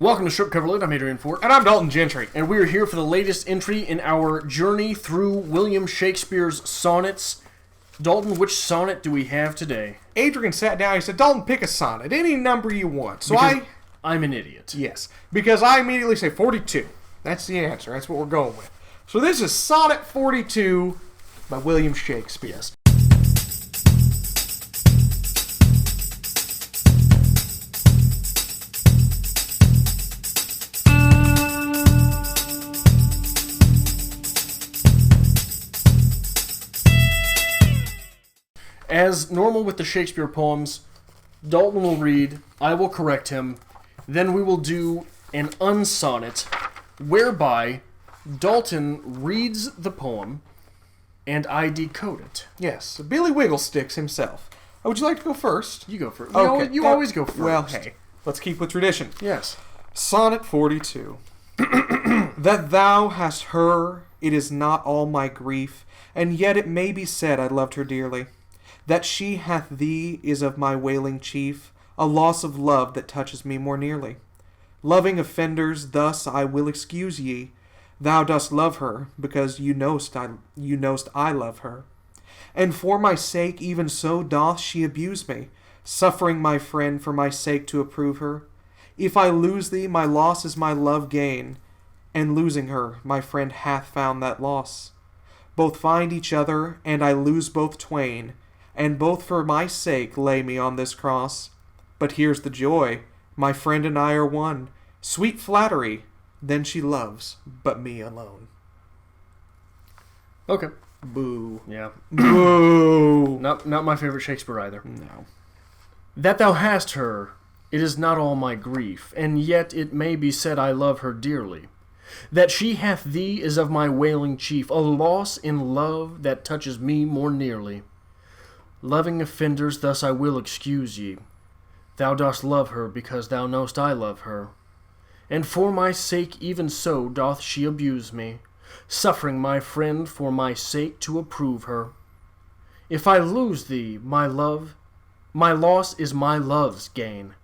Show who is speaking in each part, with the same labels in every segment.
Speaker 1: Welcome to Strip Cover Lit. I'm Adrian Fort.
Speaker 2: And I'm Dalton Gentry.
Speaker 1: And we are here for the latest entry in our journey through William Shakespeare's sonnets. Dalton, which sonnet do we have today?
Speaker 2: Adrian sat down. He said, Dalton, pick a sonnet. Any number you want. So
Speaker 1: I'm an idiot.
Speaker 2: Yes. Because I immediately say 42. That's the answer. That's what we're going with. So this is Sonnet 42 by William Shakespeare.
Speaker 1: Yes. As normal with the Shakespeare poems, Dalton will read, I will correct him, then we will do an UnSonnet, whereby Dalton reads the poem and I decode it.
Speaker 2: Yes, Billy Wigglesticks himself. Would you like to go first?
Speaker 1: You go first.
Speaker 2: Okay.
Speaker 1: You always go first.
Speaker 2: Well, hey, let's keep with tradition.
Speaker 1: Yes.
Speaker 2: Sonnet 42. That thou hast her, it is not all my grief, and yet it may be said I loved her dearly. That she hath thee is of my wailing chief, a loss of love that touches me more nearly. Loving offenders, thus I will excuse ye. Thou dost love her, because you know'st I love her. And for my sake even so doth she abuse me, suffering my friend for my sake to approve her. If I lose thee, my loss is my love gain, and losing her, my friend hath found that loss. Both find each other, and I lose both twain, and both for my sake lay me on this cross. But here's the joy, my friend and I are one. Sweet flattery, then she loves but me alone.
Speaker 1: Okay.
Speaker 2: Boo.
Speaker 1: Yeah.
Speaker 2: Boo.
Speaker 1: Not my favorite Shakespeare either.
Speaker 2: No.
Speaker 1: That thou hast her, it is not all my grief, and yet it may be said I love her dearly. That she hath thee is of my wailing chief, a loss in love that touches me more nearly. Loving offenders, thus I will excuse ye. Thou dost love her, because thou know'st I love her. And for my sake even so doth she abuse me, suffering my friend for my sake to approve her. If I lose thee, my love, my loss is my love's gain,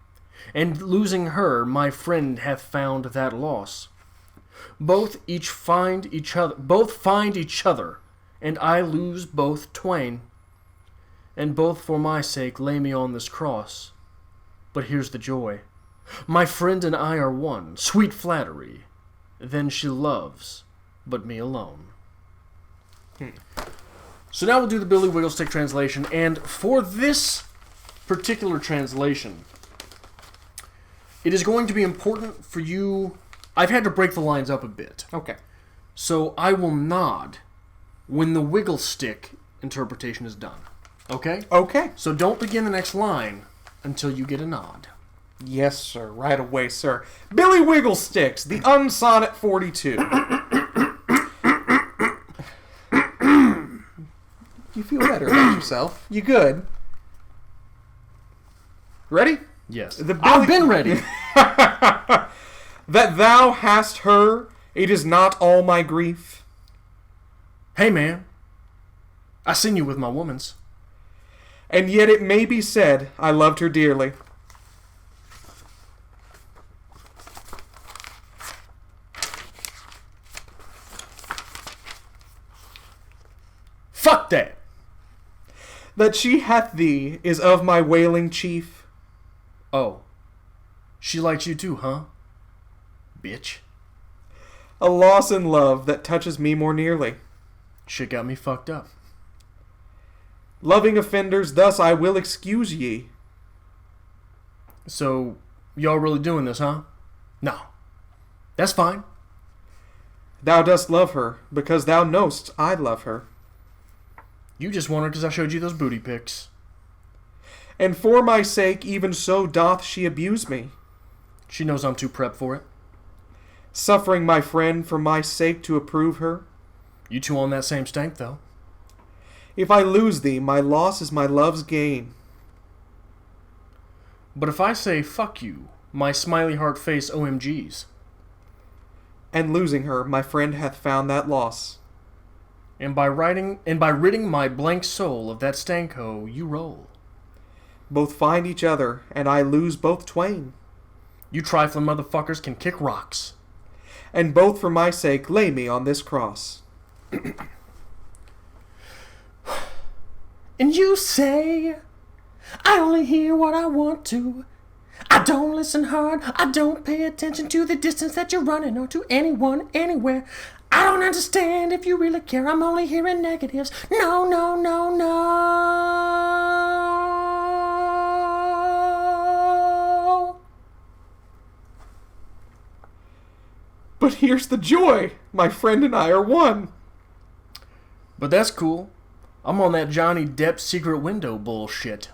Speaker 1: and losing her, my friend hath found that loss. Both find each other, and I lose both twain. And both for my sake lay me on this cross. But here's the joy. My friend and I are one. Sweet flattery. Then she loves, but me alone. So now we'll do the Billy Wigglestick translation. And for this particular translation, it is going to be important for you. I've had to break the lines up a bit.
Speaker 2: Okay.
Speaker 1: So I will nod when the Wigglestick interpretation is done. Okay?
Speaker 2: Okay.
Speaker 1: So don't begin the next line until you get a nod.
Speaker 2: Yes, sir. Right away, sir. Billy Wigglesticks, the UnSonnet 42. You feel better about yourself. You good? Ready?
Speaker 1: Yes. I've been ready.
Speaker 2: That thou hast her, it is not all my grief.
Speaker 1: Hey, man. I seen you with my woman's.
Speaker 2: And yet it may be said, I loved her dearly.
Speaker 1: Fuck that!
Speaker 2: That she hath thee is of my wailing chief.
Speaker 1: Oh. She likes you too, huh? Bitch.
Speaker 2: A loss in love that touches me more nearly.
Speaker 1: Shit got me fucked up.
Speaker 2: Loving offenders, thus I will excuse ye.
Speaker 1: So, y'all really doing this, huh? No. That's fine.
Speaker 2: Thou dost love her, because thou know'st I love her.
Speaker 1: You just want her because I showed you those booty pics.
Speaker 2: And for my sake even so doth she abuse me.
Speaker 1: She knows I'm too prep for it.
Speaker 2: Suffering my friend for my sake to approve her.
Speaker 1: You two on that same stank, though.
Speaker 2: If I lose thee, my loss is my love's gain.
Speaker 1: But if I say, fuck you, my smiley heart face OMGs.
Speaker 2: And losing her, my friend hath found that loss.
Speaker 1: And by ridding my blank soul of that stanko, you roll.
Speaker 2: Both find each other, and I lose both twain.
Speaker 1: You trifling motherfuckers can kick rocks.
Speaker 2: And both for my sake lay me on this cross.
Speaker 1: And you say, I only hear what I want to. I don't listen hard. I don't pay attention to the distance that you're running or to anyone, anywhere. I don't understand if you really care. I'm only hearing negatives. No, no, no, no.
Speaker 2: But here's the joy. My friend and I are one.
Speaker 1: But that's cool. I'm on that Johnny Depp secret window bullshit.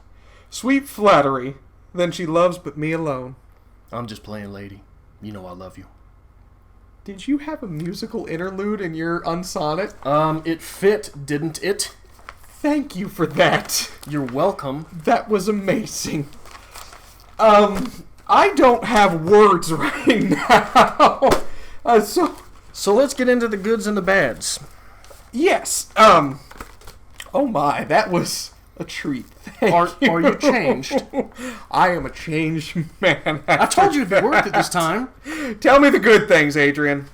Speaker 2: Sweet flattery. Then she loves but me alone.
Speaker 1: I'm just playing, lady. You know I love you.
Speaker 2: Did you have a musical interlude in your UnSonnet?
Speaker 1: It fit, didn't it?
Speaker 2: Thank you for that.
Speaker 1: You're welcome.
Speaker 2: That was amazing. I don't have words right now.
Speaker 1: So let's get into the goods and the bads.
Speaker 2: Yes. Oh my, that was a treat.
Speaker 1: Are you changed?
Speaker 2: I am a changed man.
Speaker 1: I told you it'd be worth it this time.
Speaker 2: Tell me the good things, Adrian.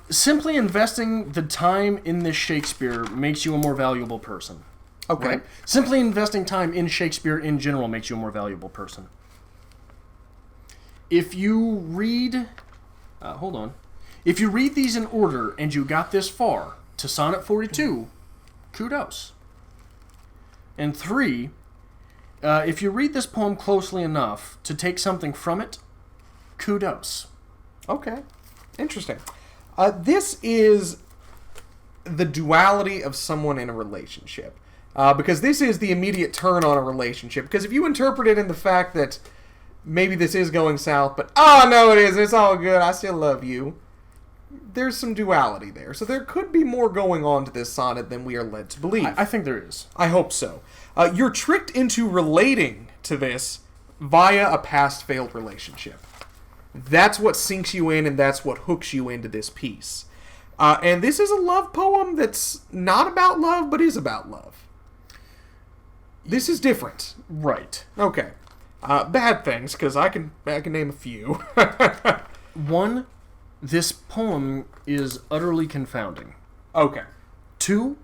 Speaker 1: Simply investing the time in this Shakespeare makes you a more valuable person.
Speaker 2: Okay.
Speaker 1: Right? Simply investing time in Shakespeare in general makes you a more valuable person. If you read... If you read these in order and you got this far to Sonnet 42, kudos. And 3, if you read this poem closely enough to take something from it, kudos.
Speaker 2: Okay. Interesting. This is the duality of someone in a relationship. Because this is the immediate turn on a relationship. Because if you interpret it in the fact that maybe this is going south, but, oh, no, it isn't. It's all good. I still love you. There's some duality there. So there could be more going on to this sonnet than we are led to believe.
Speaker 1: I think there is.
Speaker 2: I hope so. You're tricked into relating to this via a past failed relationship. That's what sinks you in, and that's what hooks you into this piece. And this is a love poem that's not about love, but is about love. This is different.
Speaker 1: Right.
Speaker 2: Okay. Bad things, because I can name a few.
Speaker 1: 1, this poem is utterly confounding.
Speaker 2: Okay.
Speaker 1: 2,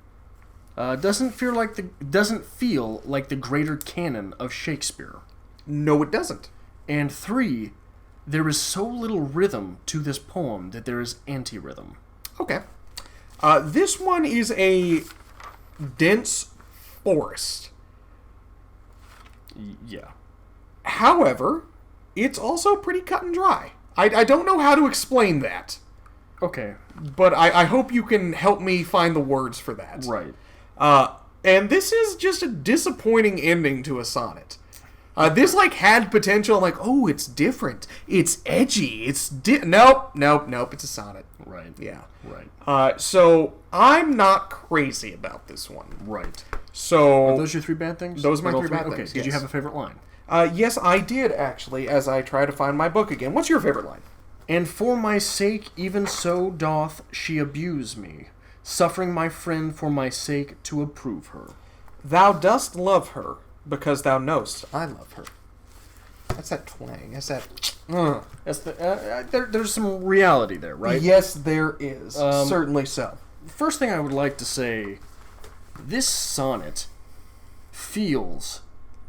Speaker 1: doesn't feel like the greater canon of Shakespeare.
Speaker 2: No, it doesn't.
Speaker 1: And 3, there is so little rhythm to this poem that there is anti-rhythm.
Speaker 2: Okay. This one is a dense forest.
Speaker 1: Yeah.
Speaker 2: However, it's also pretty cut and dry. I don't know how to explain that.
Speaker 1: Okay.
Speaker 2: But I hope you can help me find the words for that.
Speaker 1: Right.
Speaker 2: And this is just a disappointing ending to a sonnet. This, had potential, oh, it's different. It's edgy. It's Nope, it's a sonnet.
Speaker 1: Right.
Speaker 2: Yeah.
Speaker 1: Right.
Speaker 2: So, I'm not crazy about this one.
Speaker 1: Right.
Speaker 2: So...
Speaker 1: Are those your 3 bad things?
Speaker 2: Those are my 3 bad things,
Speaker 1: Okay, did you have a favorite line?
Speaker 2: Yes, I did, actually, as I try to find my book again. What's your favorite line?
Speaker 1: And for my sake, even so doth she abuse me, suffering my friend for my sake to approve her.
Speaker 2: Thou dost love her, because thou knowst I love her. That's that twang. That's that...
Speaker 1: That's the, there's some reality there, right?
Speaker 2: Yes, there is. Certainly so.
Speaker 1: First thing I would like to say, this sonnet feels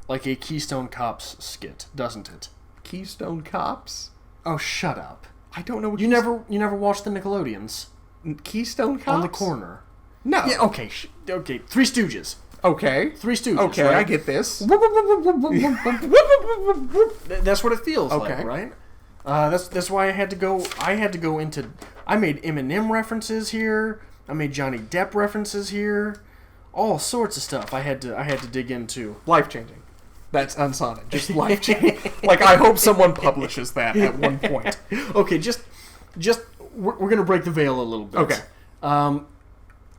Speaker 1: like a Keystone Cops skit, doesn't it?
Speaker 2: Keystone Cops?
Speaker 1: Oh, shut up.
Speaker 2: I don't know what
Speaker 1: you never watched the Nickelodeons?
Speaker 2: Keystone Cops?
Speaker 1: On the Corner.
Speaker 2: No.
Speaker 1: Yeah, okay. Okay. Three Stooges.
Speaker 2: Okay.
Speaker 1: Three Stooges.
Speaker 2: Okay,
Speaker 1: right?
Speaker 2: I get this.
Speaker 1: That's what it feels
Speaker 2: okay.
Speaker 1: like, right? That's why I had to go into. I made Eminem references here. I made Johnny Depp references here. All sorts of stuff I had to dig into.
Speaker 2: Life changing. That's UnSonnet. Just life changing. I hope someone publishes that at one point.
Speaker 1: Okay, just we're gonna break the veil a little bit.
Speaker 2: Okay.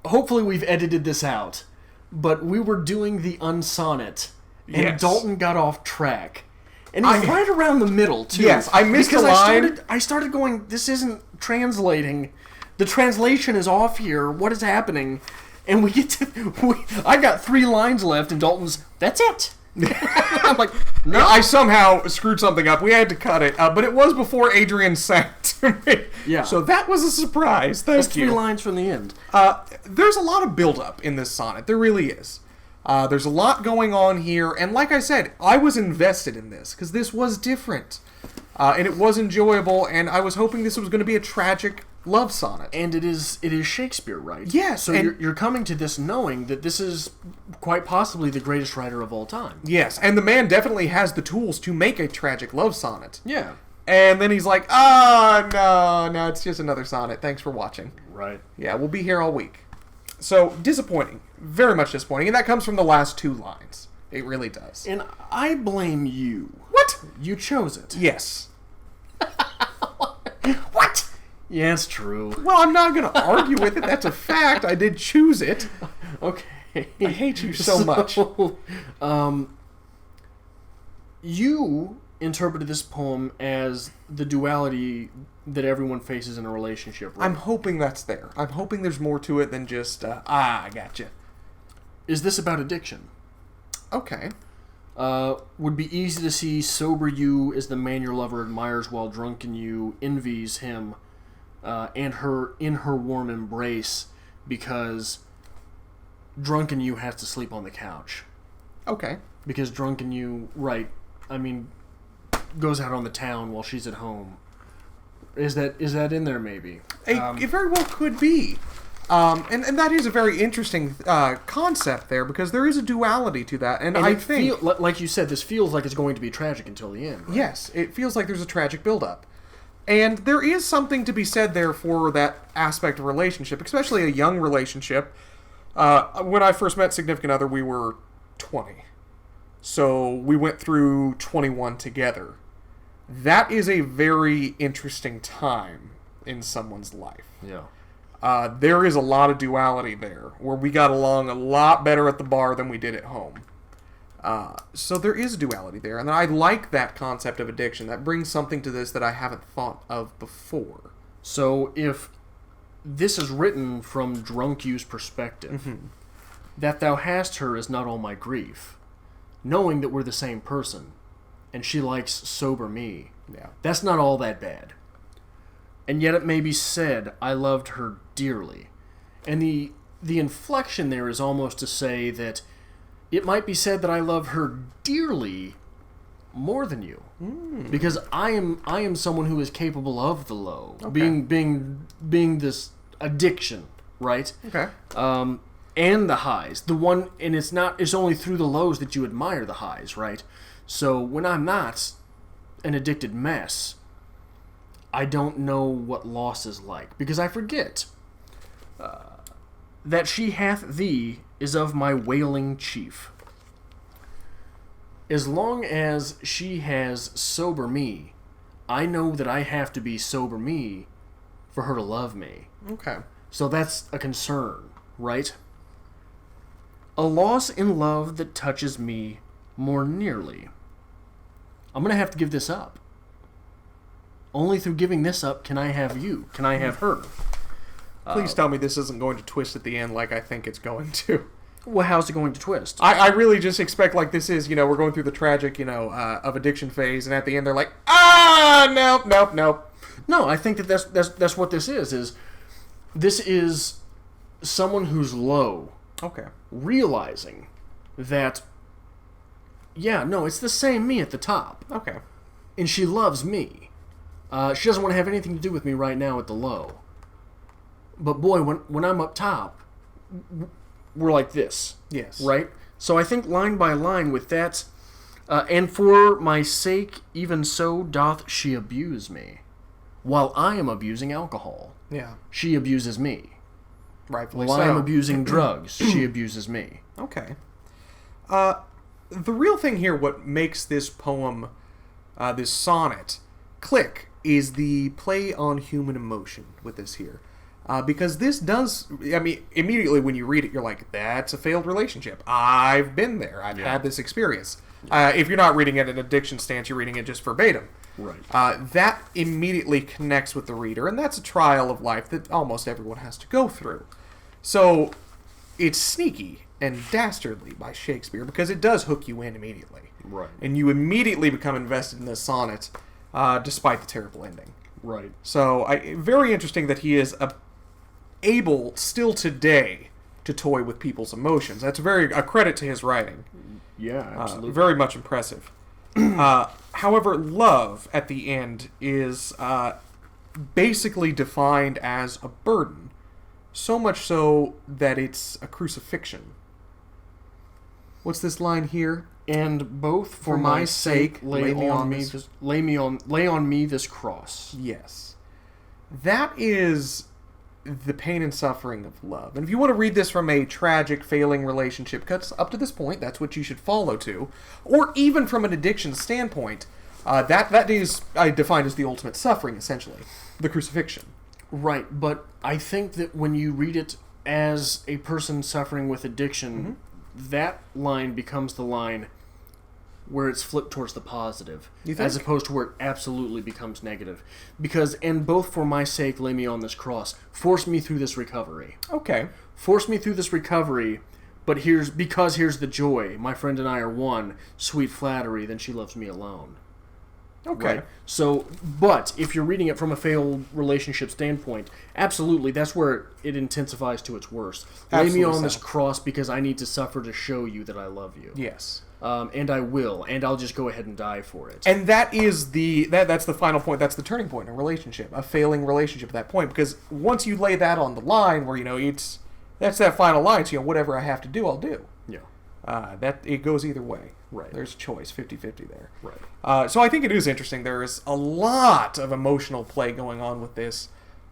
Speaker 1: Hopefully we've edited this out, but we were doing the UnSonnet, and
Speaker 2: yes.
Speaker 1: Dalton got off track, and he's right around the middle too.
Speaker 2: Yes, I missed a line.
Speaker 1: I started going. This isn't translating. The translation is off here. What is happening? And we get to. I got 3 lines left, and Dalton's. That's it.
Speaker 2: I'm like, no, I somehow screwed something up. We had to cut it, but it was before Adrian sang to me.
Speaker 1: Yeah.
Speaker 2: So that was a surprise. Thank
Speaker 1: That's
Speaker 2: you.
Speaker 1: 3 lines from the end.
Speaker 2: There's a lot of build-up in this sonnet. There really is. There's a lot going on here, and like I said, I was invested in this, because this was different. And it was enjoyable, and I was hoping this was going to be a tragic love sonnet.
Speaker 1: And it is Shakespeare, right?
Speaker 2: Yes.
Speaker 1: So you're coming to this knowing that this is quite possibly the greatest writer of all time.
Speaker 2: Yes, and the man definitely has the tools to make a tragic love sonnet.
Speaker 1: Yeah.
Speaker 2: And then he's like, no, it's just another sonnet. Thanks for watching.
Speaker 1: Right.
Speaker 2: Yeah, we'll be here all week. So, disappointing. Very much disappointing. And that comes from the last 2 lines. It really does.
Speaker 1: And I blame you.
Speaker 2: What?
Speaker 1: You chose it.
Speaker 2: Yes.
Speaker 1: What? Yeah, it's true.
Speaker 2: Well, I'm not going to argue with it. That's a fact. I did choose it.
Speaker 1: Okay.
Speaker 2: I hate you so much.
Speaker 1: You interpreted this poem as the duality that everyone faces in a relationship, right?
Speaker 2: I'm hoping that's there. I'm hoping there's more to it than just, I gotcha.
Speaker 1: Is this about addiction?
Speaker 2: Okay.
Speaker 1: Would be easy to see sober you as the man your lover admires, while drunken you envies him and her in her warm embrace, because drunken you has to sleep on the couch.
Speaker 2: Okay.
Speaker 1: Because drunken you, right, I mean, goes out on the town while she's at home. Is that in there, maybe?
Speaker 2: It very well could be. And that is a very interesting concept there, because there is a duality to that. And I think...
Speaker 1: like you said, this feels like it's going to be tragic until the end. Right?
Speaker 2: Yes, it feels like there's a tragic buildup. And there is something to be said there for that aspect of relationship, especially a young relationship. When I first met Significant Other, we were 20. So we went through 21 together. That is a very interesting time in someone's life.
Speaker 1: Yeah.
Speaker 2: There is a lot of duality there, where we got along a lot better at the bar than we did at home. So there is a duality there, and I like that concept of addiction. That brings something to this that I haven't thought of before.
Speaker 1: So if this is written from drunk you's perspective, that thou hast her is not all my grief, knowing that we're the same person, and she likes sober me, that's not all that bad. And yet it may be said, I loved her dearly. And the inflection there is almost to say that it might be said that I love her dearly more than you. Because I am someone who is capable of the low.
Speaker 2: Okay.
Speaker 1: Being this addiction, right?
Speaker 2: Okay.
Speaker 1: And the highs. And it's only through the lows that you admire the highs, right? So when I'm not an addicted mess, I don't know what loss is like, because I forget that she hath thee is of my wailing chief. As long as she has sober me, I know that I have to be sober me for her to love me.
Speaker 2: Okay.
Speaker 1: So that's a concern, right? A loss in love that touches me more nearly. I'm going to have to give this up. Only through giving this up can I have you. Can I have her?
Speaker 2: Please tell me this isn't going to twist at the end like I think it's going to.
Speaker 1: Well, how's it going to twist?
Speaker 2: I really just expect like this is, we're going through the tragic, of addiction phase, and at the end they're like, nope.
Speaker 1: No, I think that's what this is. This is someone who's low.
Speaker 2: Okay.
Speaker 1: Realizing that, it's the same me at the top.
Speaker 2: Okay.
Speaker 1: And she loves me. She doesn't want to have anything to do with me right now at the low. But boy, when I'm up top, we're like this.
Speaker 2: Yes.
Speaker 1: Right? So I think line by line with that, and for my sake, even so doth she abuse me, while I am abusing alcohol.
Speaker 2: Yeah.
Speaker 1: She abuses me.
Speaker 2: Rightfully
Speaker 1: while
Speaker 2: so.
Speaker 1: I am abusing drugs, she abuses me.
Speaker 2: Okay. The real thing here, what makes this poem, this sonnet, click, is the play on human emotion with this here. Because this does, immediately when you read it, you're like, that's a failed relationship. I've been there. I've had this experience. If you're not reading it in an addiction stance, you're reading it just verbatim.
Speaker 1: Right.
Speaker 2: That immediately connects with the reader, and that's a trial of life that almost everyone has to go through. So, it's sneaky, and dastardly by Shakespeare, because it does hook you in immediately.
Speaker 1: Right.
Speaker 2: And you immediately become invested in this sonnet, despite the terrible ending.
Speaker 1: Right.
Speaker 2: So, very interesting that he is able, still today, to toy with people's emotions. That's a credit to his writing.
Speaker 1: Yeah, absolutely.
Speaker 2: Very much impressive. However, love, at the end, is basically defined as a burden. So much so that it's a crucifixion. What's this line here?
Speaker 1: And both for my sake lay on me this cross.
Speaker 2: Yes. That is the pain and suffering of love. And if you want to read this from a tragic, failing relationship, because up to this point, that's what you should follow to, or even from an addiction standpoint, that is defined as the ultimate suffering, essentially. The crucifixion.
Speaker 1: Right, but I think that when you read it as a person suffering with addiction, that line becomes the line where it's flipped towards the positive,
Speaker 2: you think?
Speaker 1: As opposed to where it absolutely becomes negative. Because, and both for my sake lay me on this cross, force me through this recovery.
Speaker 2: Okay.
Speaker 1: Force me through this recovery, but here's the joy. My friend and I are one. Sweet flattery, then she loves me alone.
Speaker 2: Okay.
Speaker 1: Right? So, but if you're reading it from a failed relationship standpoint, absolutely, that's where it intensifies to its worst. Lay me on this cross because I need to suffer to show you that I love you.
Speaker 2: Yes.
Speaker 1: And I will, and I'll just go ahead and die for it.
Speaker 2: And that is that's the final point. That's the turning point in a relationship, a failing relationship at that point. Because once you lay that on the line, where that's that final line. So whatever I have to do, I'll do.
Speaker 1: Yeah.
Speaker 2: That it goes either way.
Speaker 1: Right.
Speaker 2: There's a choice, 50-50 there.
Speaker 1: Right.
Speaker 2: So I think it is interesting. There is a lot of emotional play going on with this,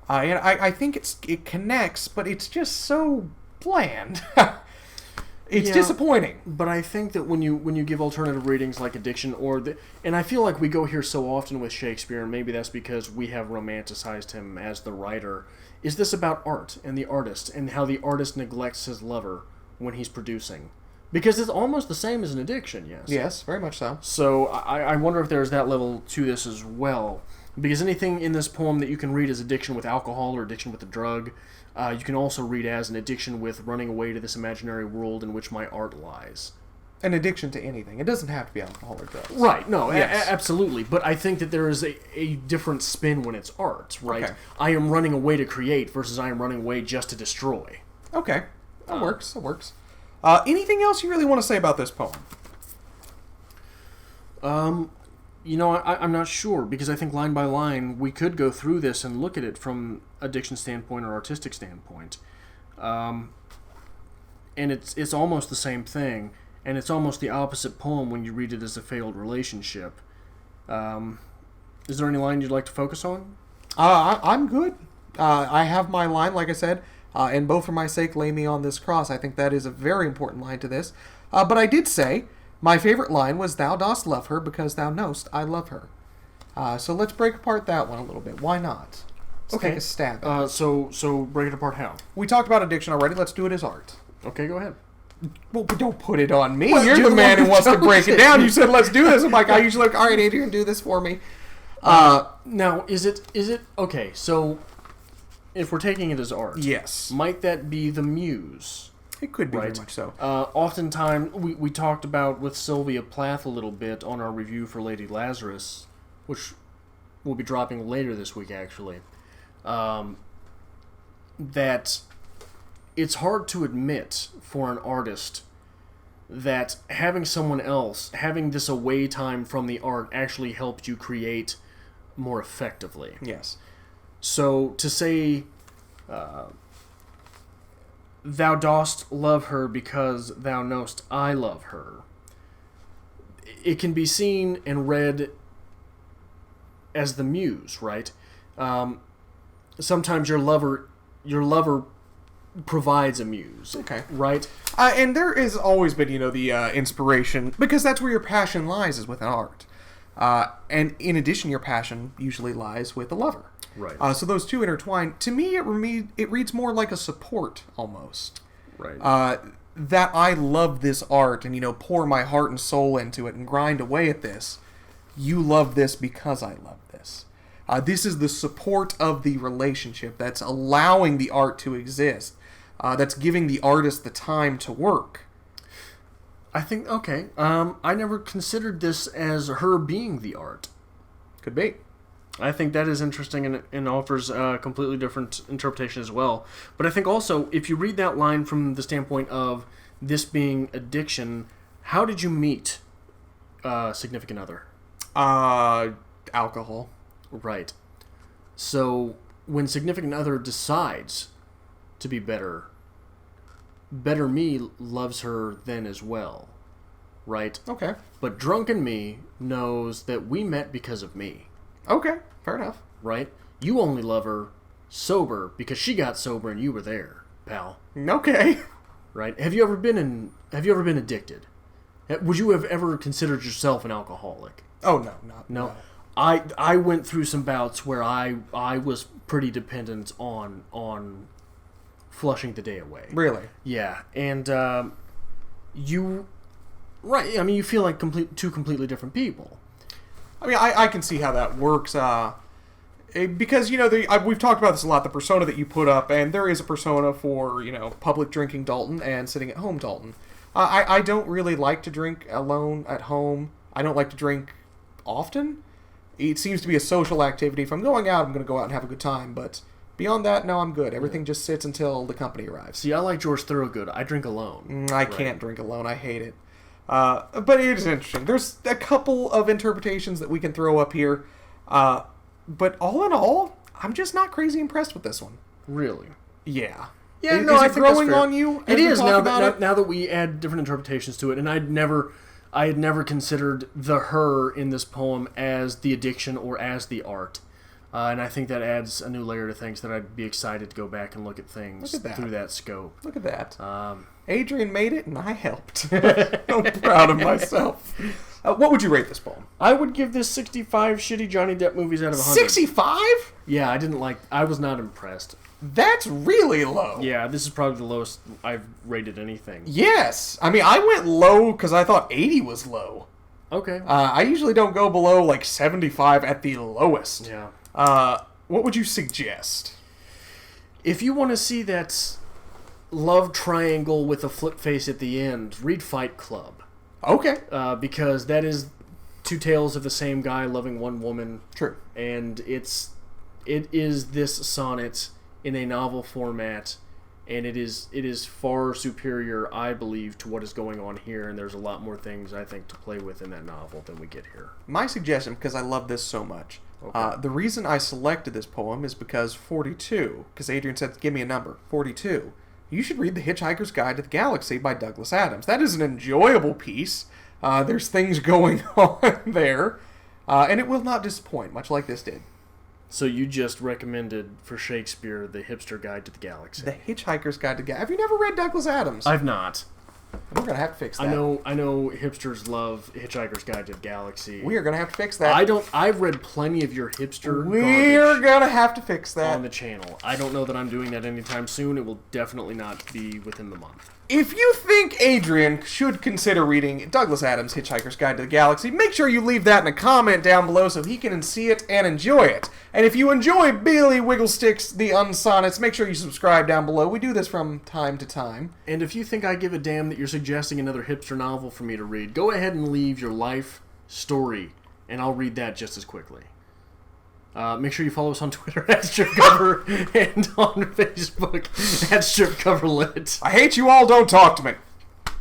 Speaker 2: and I think it connects, but it's just so bland. It's disappointing.
Speaker 1: But I think that when you give alternative readings like addiction and I feel like we go here so often with Shakespeare, and maybe that's because we have romanticized him as the writer. Is this about art and the artist and how the artist neglects his lover when he's producing? Because it's almost the same as an addiction, yes.
Speaker 2: Yes, very much so.
Speaker 1: So I wonder if there's that level to this as well. Because anything in this poem that you can read as addiction with alcohol or addiction with a drug, you can also read as an addiction with running away to this imaginary world in which my art lies.
Speaker 2: An addiction to anything. It doesn't have to be alcohol or drugs.
Speaker 1: Right, no,
Speaker 2: yes.
Speaker 1: Absolutely. But I think that there is a different spin when it's art, right?
Speaker 2: Okay.
Speaker 1: I am running away to create versus I am running away just to destroy.
Speaker 2: Okay, that works. Anything else you really want to say about this poem?
Speaker 1: I'm not sure, because I think line by line we could go through this and look at it from addiction standpoint or artistic standpoint. And it's almost the same thing, and it's almost the opposite poem when you read it as a failed relationship. Is there any line you'd like to focus on?
Speaker 2: I'm good. I have my line, like I said, and both for my sake lay me on this cross. I think that is a very important line to this. But I did say my favorite line was, "Thou dost love her because thou knowst I love her." So let's break apart that one a little bit. Why not? Let's take a stab at it.
Speaker 1: So break it apart how?
Speaker 2: We talked about addiction already. Let's do it as art.
Speaker 1: Okay, go ahead.
Speaker 2: Well, but don't put it on me.
Speaker 1: Well,
Speaker 2: You're the man who wants to break it down. You said, let's do this. I'm like, I usually like, all right, Adrian, do this for me.
Speaker 1: Now, is it okay, so if we're taking it as art,
Speaker 2: yes,
Speaker 1: might that be the muse?
Speaker 2: It could be,
Speaker 1: right?
Speaker 2: very much so.
Speaker 1: Oftentimes, we talked about with Sylvia Plath a little bit on our review for Lady Lazarus, which will be dropping later this week, actually, that it's hard to admit for an artist that having someone else, having this away time from the art actually helped you create more effectively.
Speaker 2: Yes.
Speaker 1: So to say, thou dost love her because thou knowst I love her, it can be seen and read as the muse, right? Sometimes your lover provides a muse.
Speaker 2: Okay.
Speaker 1: Right?
Speaker 2: And there has always been, the inspiration, because that's where your passion lies, is with an art. And in addition, your passion usually lies with a lover.
Speaker 1: Right.
Speaker 2: So those two intertwine. To me, it reads more like a support, almost.
Speaker 1: Right.
Speaker 2: That I love this art and, pour my heart and soul into it and grind away at this. You love this because I love this. This is the support of the relationship that's allowing the art to exist. that's giving the artist the time to work.
Speaker 1: I think, okay. I never considered this as her being the art.
Speaker 2: Could be.
Speaker 1: I think that is interesting and offers a completely different interpretation as well. But I think also, if you read that line from the standpoint of this being addiction, how did you meet significant other?
Speaker 2: Alcohol.
Speaker 1: Right. So, when significant other decides to be better me loves her then as well. Right?
Speaker 2: Okay.
Speaker 1: But drunken me knows that we met because of me.
Speaker 2: Okay, fair enough.
Speaker 1: Right? You only love her sober because she got sober and you were there, pal.
Speaker 2: Okay.
Speaker 1: Right? Have you ever been addicted? Would you have ever considered yourself an alcoholic?
Speaker 2: Oh, no.
Speaker 1: I went through some bouts where I was pretty dependent on flushing the day away.
Speaker 2: Really?
Speaker 1: Yeah. And you feel like two completely different people.
Speaker 2: I mean, I can see how that works, because, we've talked about this a lot, the persona that you put up, and there is a persona for, public drinking Dalton and sitting at home Dalton. I don't really like to drink alone at home. I don't like to drink often. It seems to be a social activity. If I'm going out, I'm going to go out and have a good time, but beyond that, no, I'm good. Everything just sits until the company arrives.
Speaker 1: See, I like George Thorogood. I drink alone.
Speaker 2: I can't drink alone. I hate it. But it is interesting. There's a couple of interpretations that we can throw up here. But all in all, I'm just not crazy impressed with this one.
Speaker 1: Really?
Speaker 2: Yeah.
Speaker 1: Yeah,
Speaker 2: is
Speaker 1: I
Speaker 2: it
Speaker 1: think that's
Speaker 2: growing
Speaker 1: fair.
Speaker 2: on you?
Speaker 1: It is now that we add different interpretations to it, and I had never considered the her in this poem as the addiction or as the art. And I think that adds a new layer to things that I'd be excited to go back and look at things through that scope.
Speaker 2: Look at that. Adrian made it, and I helped. I'm proud of myself. What would you rate this poem?
Speaker 1: I would give this 65 shitty Johnny Depp movies out of 100.
Speaker 2: 65?
Speaker 1: Yeah, I was not impressed.
Speaker 2: That's really low.
Speaker 1: Yeah, this is probably the lowest I've rated anything.
Speaker 2: Yes. I mean, I went low because I thought 80 was low.
Speaker 1: Okay.
Speaker 2: I usually don't go below, 75 at the lowest.
Speaker 1: Yeah.
Speaker 2: What would you suggest?
Speaker 1: If you want to see that love triangle with a flip face at the end, read Fight Club.
Speaker 2: Okay.
Speaker 1: Because that is two tales of the same guy loving one woman.
Speaker 2: True.
Speaker 1: And it is this sonnet in a novel format, and it is far superior, I believe, to what is going on here, and there's a lot more things, I think, to play with in that novel than we get here.
Speaker 2: My suggestion, because I love this so much,
Speaker 1: okay.
Speaker 2: The reason I selected this poem is because 42, because Adrian said, give me a number, 42, you should read The Hitchhiker's Guide to the Galaxy by Douglas Adams. That is an enjoyable piece. There's things going on there, and it will not disappoint, much like this did.
Speaker 1: So you just recommended for Shakespeare The Hipster Guide to the Galaxy.
Speaker 2: The Hitchhiker's Guide to Galaxy. Have you never read Douglas Adams?
Speaker 1: I've not.
Speaker 2: We're going to have to fix that.
Speaker 1: I know hipsters love Hitchhiker's Guide to the Galaxy.
Speaker 2: We are going to have to fix that.
Speaker 1: I've read plenty of your hipster
Speaker 2: We're going to have to fix that.
Speaker 1: on the channel. I don't know that I'm doing that anytime soon. It will definitely not be within the month.
Speaker 2: If you think Adrian should consider reading Douglas Adams' Hitchhiker's Guide to the Galaxy, make sure you leave that in a comment down below so he can see it and enjoy it. And if you enjoy Billy Wigglesticks, the UnSonnets, make sure you subscribe down below. We do this from time to time.
Speaker 1: And if you think I give a damn that you're suggesting another hipster novel for me to read, go ahead and leave your life story, and I'll read that just as quickly. Make sure you follow us on Twitter at StripCover and on Facebook at StripCoverLit.
Speaker 2: I hate you all, don't talk to me.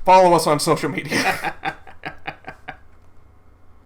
Speaker 2: Follow us on social media.